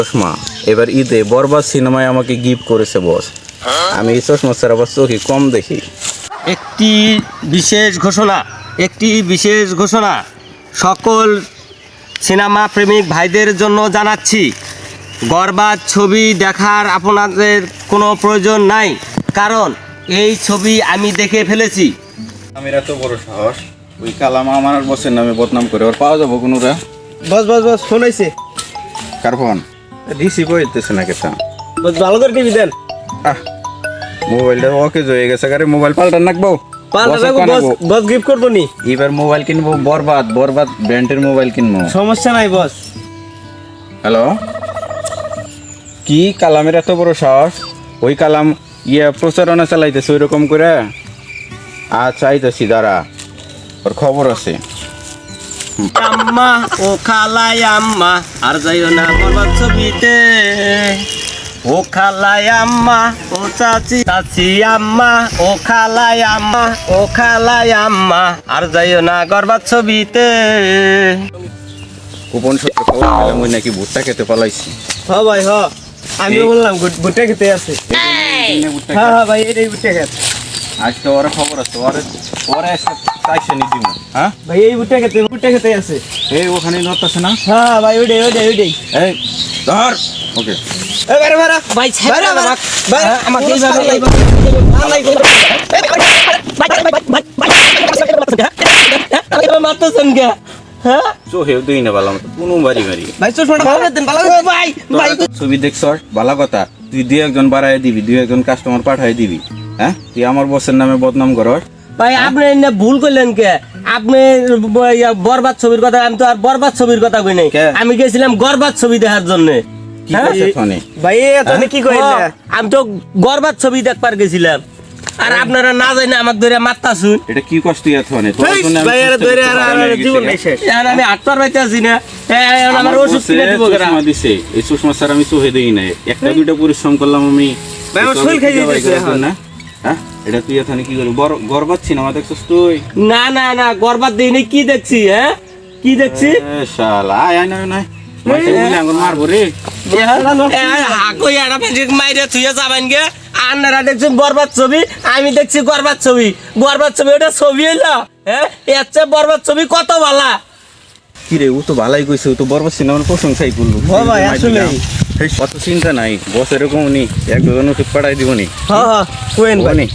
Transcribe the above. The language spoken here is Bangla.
চশমা এবার ঈদে বরবাদ সিনেমায় আমাকে গিফট করেছে বস। আমি এই চশমা ছাড়া আবার চোখে কম দেখি। একটি বিশেষ ঘোষণা সকল সিনেমা প্রেমিক ভাইদের জন্য জানাচ্ছি, বরবাদ ছবি দেখার আপনাদের কোনো প্রয়োজন নাই, কারণ এই ছবি আমি দেখে ফেলেছি। আমি এত বড় সাহস, ওই কালাম আমার বসের নামে বদনাম করে ওর পাওয়া যাবো কোনোরা? বস ফোন আইছে। কার ফোন? রিসিভ হইতেছে না কেতা। বস ভালো করে টিভি দেন। মোবাইলটা ওকে হয়ে গেছে, আরে মোবাইল পাল্টান নাকবো। বস গিফট করবো নি। এবার মোবাইল কিনবো বরবাদ ব্র্যান্ডের মোবাইল কিনবো। সমস্যা নাই বস। হ্যালো, কি কালামের এত বড় সাহস? ওই কালাম প্রচারণা চালাইতেছে ওই রকম করে। আচ্ছা আইতেছি, দাঁড়া, ওর খবর আছে। আম্মা ও খালাই আম্মা আর যাইও না বরবাদ ছবিতে, ও খালাই আম্মা ও চাচি আম্মা, ও খালাই আম্মা ও খালাই আম্মা আর যাইও না বরবাদ ছবিতে। গোপন সূত্র খবর পেলাম ওই নাকি ভুট্টা খেতে পালাইছি। ভাই আমি বললাম ভুট্টা খেতে আছে। হ্যাঁ ভাই এটাই ভুট্টা খেত। আজকে ওরা খবর আছে, ওরা চাইছে নি দিব। হ্যাঁ ভাই এই ভুট্টা খেতে আছে। এই ওখানে ধরতেছে না? হ্যাঁ ভাই ওইটাই। এই ধর, ওকে। ভাই আমাকে মারতেছেন কে? হ্যাঁ চোখেও দিই না বালা মতো কোনো বাড়ি ভাই চশমাটা ভালো করে দেন, ভালো করে ভাই ছবি দেখছ ভালো কথা, তুই দুই একজন বাড়াই দিবি, দুই একজন কাস্টমার পাঠাই দিবি। হ্যাঁ তুই আমার বসের নামে বদনাম করস। ভাই আপনি না ভুল করলেন কে? আপনি বরবাদ ছবির কথা, আমি তো আর বরবাদ ছবির কথা কই নাই। আমি গেছিলাম গরবাদ ছবি দেখার জন্য। কি কইছে ফোনে? ভাই এতনে কি কইলা? আমি তো গরবাদ ছবি দেখবার গেছিলাম, আর আপনারা না জানি আমাকে ধরে মারতাছুন। এটা কি কষ্ট ফোনে? ভাই এর ধরে আর জীবন নাই শেষ। এখন আমি হাঁটতে পারতে আছি না, এখন আমার ওষুধ কিনে দিব কেন? চশমা দিছে, এই চশমা স্যার আমি চোখে দিই নাই। একটা দুইটা পরিশ্রম করলাম আমি। ভাই আমার শরীর খাই দিতেছে না। হ্যাঁ এটা তুই এখানে কি করবি? গরবাদ সিনেমা দেখছস তুই? না গরবাদ দেই নাই। কি দেখছি? হ্যাঁ কি দেখছি? শালা আয় নাই মাইতে বলে আঙ্গুল মারবো রে। মাইরে থুয়ে যাবেন গে। আপনারা দেখছেন বরবাদ ছবি, আমি দেখছি গরবাদ ছবি। গরবাদ ছবি ওটা ছবি হইলো? হ্যাঁ এর চেয়ে বরবাদ ছবি কত ভালা। কি রে, ও তো ভালাই কইছে, ও তো বরবাদ সিনেমার প্রশংসাই করলো। ভাই আসলে অত চিন্তা নাই, বস এরকম নি, এক দুজন ওষুধ পাঠাই দিব নি। হ্যাঁ কোয়েন ভাই।